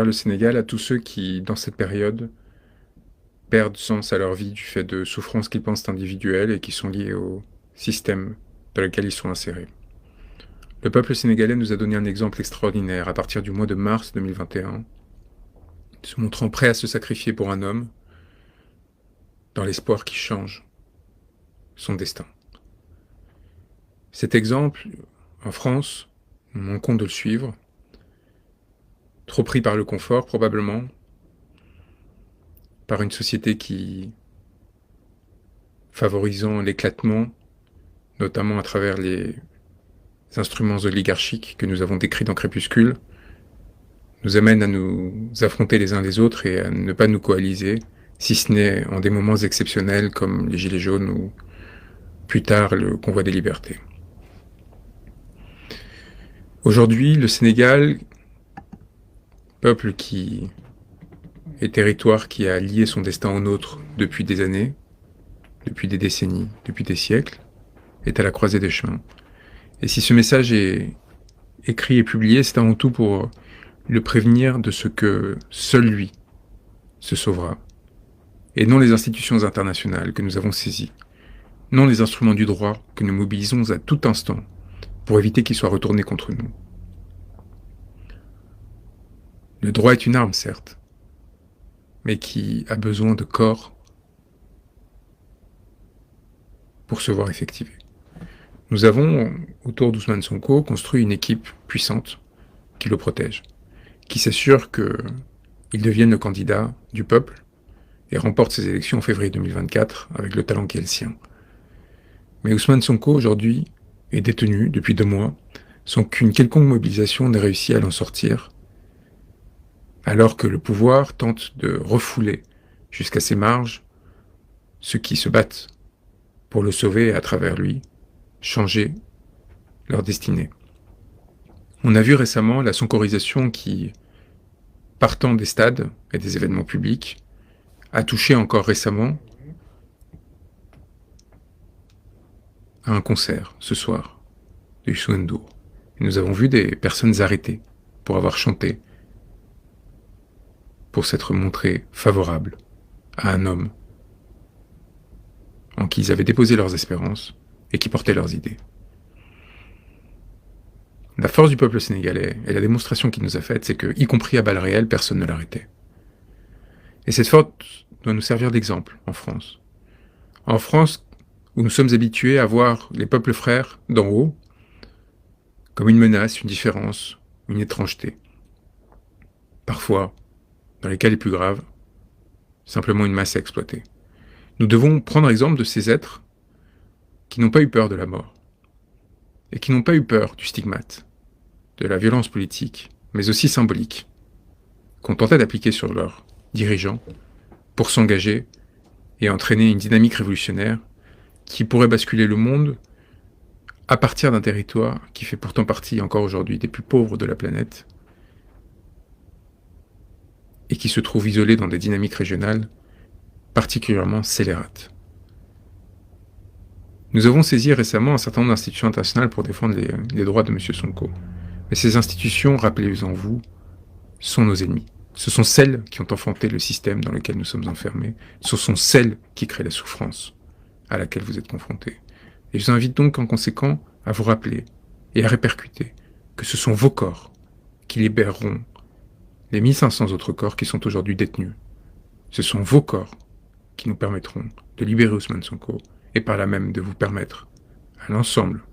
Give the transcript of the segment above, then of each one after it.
le Sénégal à tous ceux qui, dans cette période, perdent sens à leur vie du fait de souffrances qu'ils pensent individuelles et qui sont liées au système dans lequel ils sont insérés. Le peuple sénégalais nous a donné un exemple extraordinaire à partir du mois de mars 2021, se montrant prêt à se sacrifier pour un homme dans l'espoir qu'il change son destin. Cet exemple, en France, nous manquons de le suivre, trop pris par le confort probablement, par une société qui, favorisant l'éclatement, notamment à travers les instruments oligarchiques que nous avons décrits dans Crépuscule, nous amène à nous affronter les uns les autres et à ne pas nous coaliser, si ce n'est en des moments exceptionnels comme les Gilets jaunes ou plus tard le Convoi des libertés. Aujourd'hui, le Sénégal, peuple qui est territoire qui a lié son destin au nôtre depuis des années, depuis des décennies, depuis des siècles, est à la croisée des chemins. Et si ce message est écrit et publié, c'est avant tout pour le prévenir de ce que seul lui se sauvera, et non les institutions internationales que nous avons saisies, non les instruments du droit que nous mobilisons à tout instant pour éviter qu'ils soient retournés contre nous. Le droit est une arme, certes, mais qui a besoin de corps pour se voir effectiver. Nous avons, autour d'Ousmane Sonko, construit une équipe puissante qui le protège, qui s'assure qu'il devienne le candidat du peuple et remporte ses élections en février 2024 avec le talent qui est le sien. Mais Ousmane Sonko, aujourd'hui, est détenu depuis 2 mois, sans qu'une quelconque mobilisation n'ait réussi à l'en sortir, alors que le pouvoir tente de refouler jusqu'à ses marges ceux qui se battent pour le sauver et à travers lui, changer leur destinée. On a vu récemment la sonkorisation qui, partant des stades et des événements publics, a touché encore récemment à un concert ce soir de Youssou N'Dour. Et nous avons vu des personnes arrêtées pour avoir chanté, pour s'être montrées favorables à un homme en qui ils avaient déposé leurs espérances et qui portait leurs idées. La force du peuple sénégalais et la démonstration qu'il nous a faite, c'est que, y compris à balles réelles, personne ne l'arrêtait. Et cette force doit nous servir d'exemple en France. En France, où nous sommes habitués à voir les peuples frères d'en haut comme une menace, une différence, une étrangeté. Parfois, dans les cas les plus graves, simplement une masse à exploiter. Nous devons prendre exemple de ces êtres qui n'ont pas eu peur de la mort et qui n'ont pas eu peur du stigmate, de la violence politique, mais aussi symbolique, qu'on tentait d'appliquer sur leurs dirigeants pour s'engager et entraîner une dynamique révolutionnaire qui pourrait basculer le monde à partir d'un territoire qui fait pourtant partie encore aujourd'hui des plus pauvres de la planète et qui se trouve isolé dans des dynamiques régionales particulièrement scélérates. Nous avons saisi récemment un certain nombre d'institutions internationales pour défendre les droits de M. Sonko. Mais ces institutions, rappelez-en vous, sont nos ennemis. Ce sont celles qui ont enfanté le système dans lequel nous sommes enfermés. Ce sont celles qui créent la souffrance à laquelle vous êtes confrontés. Et je vous invite donc en conséquent à vous rappeler et à répercuter que ce sont vos corps qui libéreront les 1500 autres corps qui sont aujourd'hui détenus. Ce sont vos corps qui nous permettront de libérer Ousmane Sonko et par là même de vous permettre à l'ensemble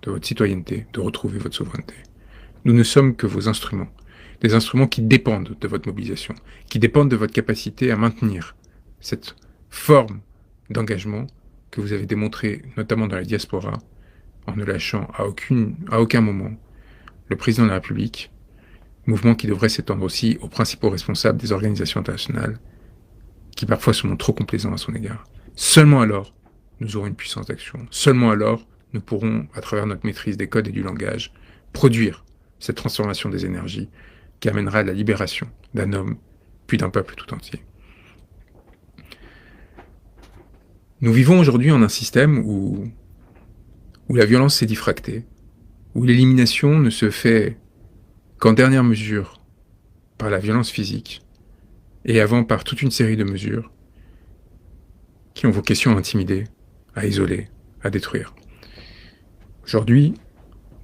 de votre citoyenneté de retrouver votre souveraineté. Nous ne sommes que vos instruments, des instruments qui dépendent de votre mobilisation, qui dépendent de votre capacité à maintenir cette forme d'engagement que vous avez démontré notamment dans la diaspora, en ne lâchant à aucun moment le président de la République, mouvement qui devrait s'étendre aussi aux principaux responsables des organisations internationales, qui parfois se montrent trop complaisants à son égard. Seulement alors, nous aurons une puissance d'action. Seulement alors, nous pourrons, à travers notre maîtrise des codes et du langage, produire cette transformation des énergies qui amènera à la libération d'un homme, puis d'un peuple tout entier. Nous vivons aujourd'hui en un système où la violence s'est diffractée, où l'élimination ne se fait qu'en dernière mesure par la violence physique, et avant par toute une série de mesures qui ont vocation à intimider, à isoler, à détruire. Aujourd'hui,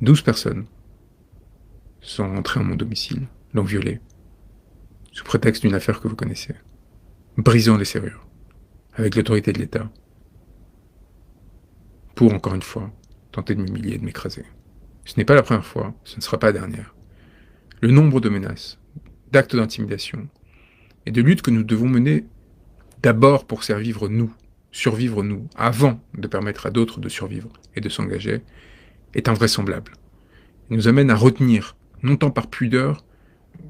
12 personnes sont entrées en mon domicile, l'ont violé, sous prétexte d'une affaire que vous connaissez, brisant les serrures, avec l'autorité de l'État, pour, encore une fois, tenter de m'humilier et de m'écraser. Ce n'est pas la première fois, ce ne sera pas la dernière. Le nombre de menaces, d'actes d'intimidation et de luttes que nous devons mener d'abord pour survivre nous, avant de permettre à d'autres de survivre et de s'engager, est invraisemblable. Il nous amène à retenir, non tant par pudeur,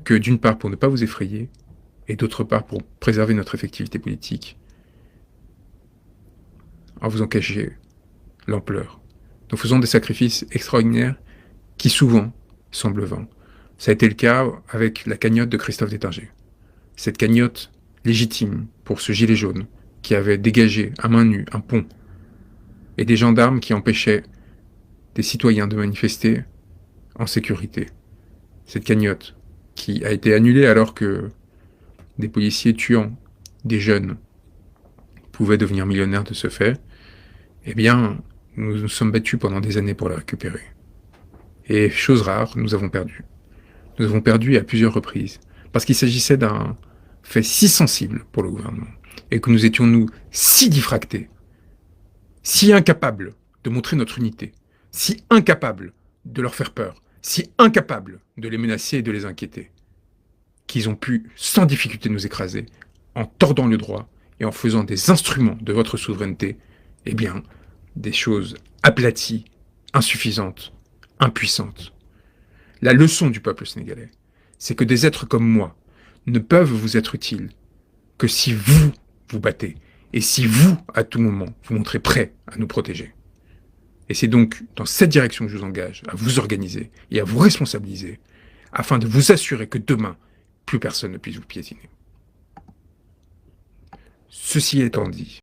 que d'une part pour ne pas vous effrayer, et d'autre part pour préserver notre effectivité politique, en vous en cacher l'ampleur. Nous faisons des sacrifices extraordinaires qui souvent semblent vains. Ça a été le cas avec la cagnotte de Christophe Détinger. Cette cagnotte légitime pour ce gilet jaune qui avait dégagé à main nue un pont et des gendarmes qui empêchaient des citoyens de manifester en sécurité. Cette cagnotte qui a été annulée alors que des policiers tuant des jeunes pouvaient devenir millionnaires de ce fait, eh bien, nous nous sommes battus pendant des années pour la récupérer. Et chose rare, nous avons perdu. Nous avons perdu à plusieurs reprises, parce qu'il s'agissait d'un fait si sensible pour le gouvernement, et que nous étions, nous, si diffractés, si incapables de montrer notre unité, si incapables de leur faire peur, si incapables de les menacer et de les inquiéter, qu'ils ont pu sans difficulté nous écraser, en tordant le droit et en faisant des instruments de votre souveraineté, eh bien, des choses aplaties, insuffisantes, impuissantes. La leçon du peuple sénégalais, c'est que des êtres comme moi ne peuvent vous être utiles que si vous vous battez et si vous, à tout moment, vous montrez prêt à nous protéger. Et c'est donc dans cette direction que je vous engage, à vous organiser et à vous responsabiliser, afin de vous assurer que demain, plus personne ne puisse vous piétiner. Ceci étant dit,